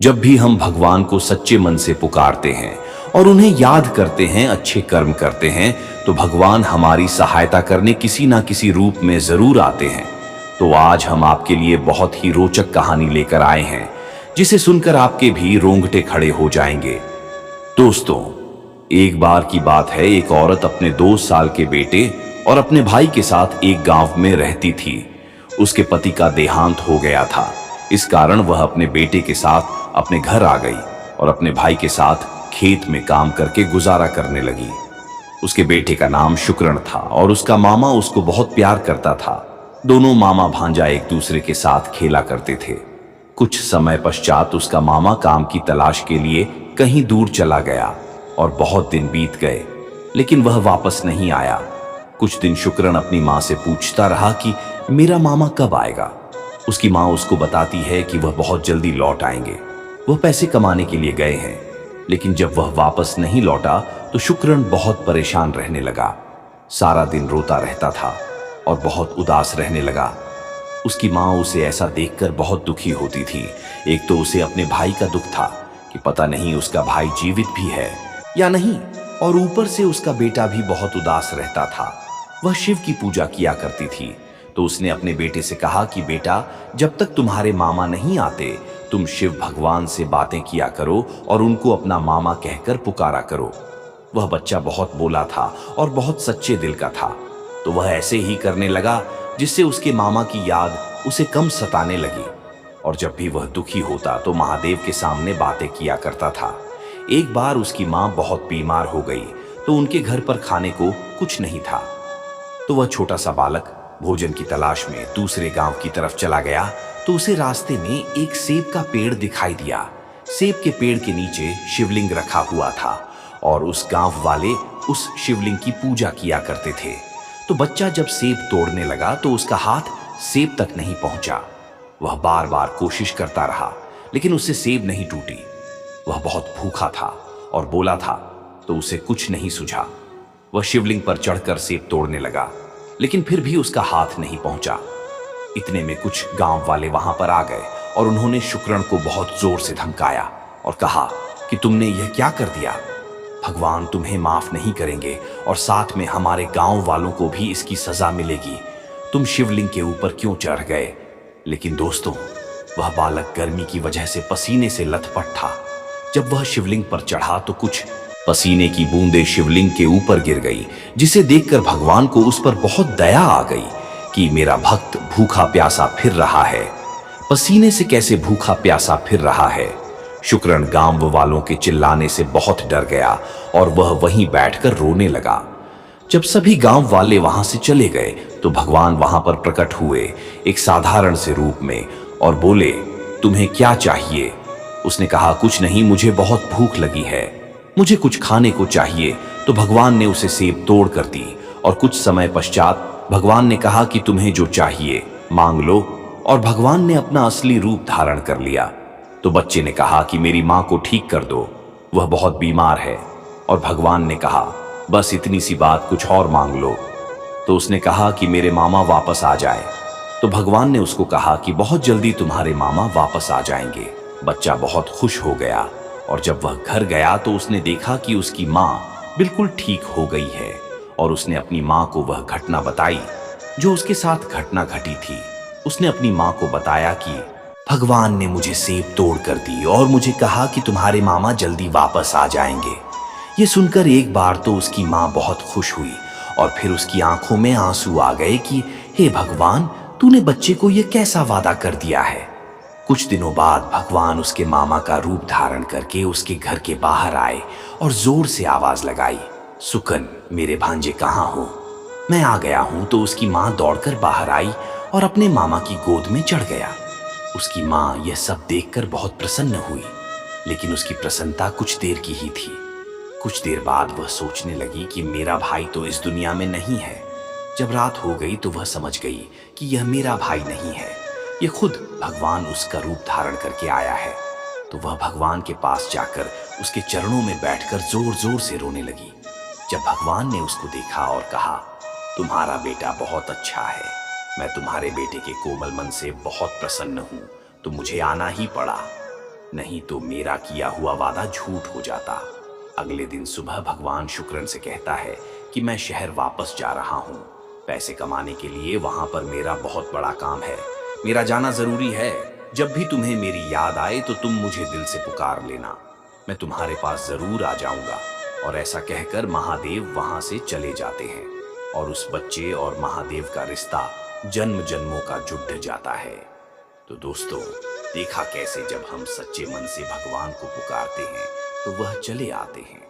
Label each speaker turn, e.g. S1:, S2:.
S1: जब भी हम भगवान को सच्चे मन से पुकारते हैं और उन्हें याद करते हैं, अच्छे कर्म करते हैं, तो भगवान हमारी सहायता करने किसी ना किसी रूप में जरूर आते हैं। तो आज हम आपके लिए बहुत ही रोचक कहानी लेकर आए हैं, जिसे सुनकर आपके भी रोंगटे खड़े हो जाएंगे। दोस्तों, एक बार की बात है, एक औरत अपने 2 साल के बेटे और अपने भाई के साथ एक गांव में रहती थी। उसके पति का देहांत हो गया था। इस कारण वह अपने बेटे के साथ अपने घर आ गई और अपने भाई के साथ खेत में काम करके गुजारा करने लगी। उसके बेटे का नाम शुक्रण था और उसका मामा उसको बहुत प्यार करता था। दोनों मामा भांजा एक दूसरे के साथ खेला करते थे। कुछ समय पश्चात उसका मामा काम की तलाश के लिए कहीं दूर चला गया और बहुत दिन बीत गए, लेकिन वह वापस नहीं आया। कुछ दिन शुक्रण अपनी माँ से पूछता रहा कि मेरा मामा कब आएगा। उसकी माँ उसको बताती है कि वह बहुत जल्दी लौट आएंगे, वह पैसे कमाने के लिए गए हैं। लेकिन जब वह वापस नहीं लौटा तो शुक्रण बहुत परेशान रहने लगा। सारा दिन रोता रहता था और बहुत उदास रहने लगा। उसकी माँ उसे ऐसा देखकर बहुत दुखी होती थी। एक तो उसे अपने भाई का दुख था कि पता नहीं उसका भाई जीवित भी है या नहीं, और ऊपर से उसका बेटा भी बहुत उदास रहता था। वह शिव की पूजा किया करती थी, तो उसने अपने बेटे से कहा कि बेटा, जब तक तुम्हारे मामा नहीं आते तुम शिव भगवान से बातें किया करो और उनको अपना मामा कहकर पुकारा करो। वह बच्चा बहुत बोला था और बहुत सच्चे दिल का था, तो वह ऐसे ही करने लगा, जिससे उसके मामा की याद उसे कम सताने लगी। और जब भी वह दुखी होता तो महादेव के सामने बातें किया करता था। एक बार उसकी माँ बहुत बीमार हो गई, तो उनके घर पर खाने को कुछ नहीं था। तो वह छोटा सा बालक भोजन की तलाश में दूसरे गांव की तरफ चला गया, तो उसे रास्ते में एक सेब का पेड़ दिखाई दिया। सेब के पेड़ के नीचे शिवलिंग रखा हुआ था और उस गांव वाले उस शिवलिंग की पूजा किया करते थे। तो बच्चा जब सेब तोड़ने लगा तो उसका हाथ सेब तक नहीं पहुंचा। वह बार बार कोशिश करता रहा, लेकिन उससे सेब नहीं टूटी। वह बहुत भूखा था और बोला था, तो उसे कुछ नहीं सूझा। वह शिवलिंग पर चढ़कर सेब तोड़ने लगा, लेकिन फिर भी उसका हाथ नहीं पहुंचा। इतने में कुछ गांव वाले वहां पर आ गए और उन्होंने शुक्रण को बहुत जोर से धमकाया और कहा कि तुमने यह क्या कर दिया, भगवान तुम्हें माफ नहीं करेंगे और साथ में हमारे गांव वालों को भी इसकी सजा मिलेगी। तुम शिवलिंग के ऊपर क्यों चढ़ गए। लेकिन दोस्तों, वह बालक गर्मी की वजह से पसीने से लथपथ था। जब वह शिवलिंग पर चढ़ा तो कुछ पसीने की बूंदें शिवलिंग के ऊपर गिर गई, जिसे देखकर भगवान को उस पर बहुत दया आ गई कि मेरा भक्त भूखा प्यासा फिर रहा है। पसीने से कैसे भूखा प्यासा फिर रहा है। शुक्रण गांव वालों के चिल्लाने से बहुत डर गया और वह वहीं बैठकर रोने लगा। जब सभी गांव वाले वहां से चले गए तो भगवान वहां पर प्रकट हुए एक साधारण से रूप में और बोले, तुम्हें क्या चाहिए। उसने कहा, कुछ नहीं, मुझे बहुत भूख लगी है, मुझे कुछ खाने को चाहिए। तो भगवान ने उसे सेब तोड़ कर दी और कुछ समय पश्चात भगवान ने कहा कि तुम्हें जो चाहिए मांग लो, और भगवान ने अपना असली रूप धारण कर लिया। तो बच्चे ने कहा कि मेरी मां को ठीक कर दो, वह बहुत बीमार है। और भगवान ने कहा, बस इतनी सी बात, कुछ और मांग लो। तो उसने कहा कि मेरे मामा वापस आ जाए। तो भगवान ने उसको कहा कि बहुत जल्दी तुम्हारे मामा वापस आ जाएंगे। बच्चा बहुत खुश हो गया और जब वह घर गया तो उसने देखा कि उसकी माँ बिल्कुल ठीक हो गई है और उसने अपनी माँ को वह घटना बताई जो उसके साथ घटना घटी थी। उसने अपनी माँ को बताया कि भगवान ने मुझे सेब तोड़ कर दी और मुझे कहा कि तुम्हारे मामा जल्दी वापस आ जाएंगे। ये सुनकर एक बार तो उसकी माँ बहुत खुश हुई और फिर उसकी आंखों में आंसू आ गए कि हे भगवान, तूने बच्चे को यह कैसा वादा कर दिया है। कुछ दिनों बाद भगवान उसके मामा का रूप धारण करके उसके घर के बाहर आए और जोर से आवाज लगाई, सुकन, मेरे भांजे कहाँ हो, मैं आ गया हूं। तो उसकी माँ दौड़कर बाहर आई और अपने मामा की गोद में चढ़ गया। उसकी माँ यह सब देखकर बहुत प्रसन्न हुई, लेकिन उसकी प्रसन्नता कुछ देर की ही थी। कुछ देर बाद वह सोचने लगी कि मेरा भाई तो इस दुनिया में नहीं है। जब रात हो गई तो वह समझ गई कि यह मेरा भाई नहीं है, ये खुद भगवान उसका रूप धारण करके आया है। तो वह भगवान के पास जाकर उसके चरणों में बैठकर जोर जोर से रोने लगी। जब भगवान ने उसको देखा और कहा, तुम्हारा बेटा बहुत अच्छा है, मैं तुम्हारे बेटे के कोमल मन से बहुत प्रसन्न हूं, तो मुझे आना ही पड़ा। नहीं तो मेरा किया हुआ वादा झूठ हो जाता। अगले दिन सुबह भगवान शुक्रण से कहता है कि मैं शहर वापस जा रहा हूँ। पैसे कमाने के लिए वहां पर मेरा बहुत बड़ा काम है, मेरा जाना जरूरी है। जब भी तुम्हें मेरी याद आए तो तुम मुझे दिल से पुकार लेना, मैं तुम्हारे पास जरूर आ जाऊंगा। और ऐसा कहकर महादेव वहां से चले जाते हैं और उस बच्चे और महादेव का रिश्ता जन्म जन्मों का जुड़ जाता है। तो दोस्तों, देखा कैसे जब हम सच्चे मन से भगवान को पुकारते हैं तो वह चले आते हैं।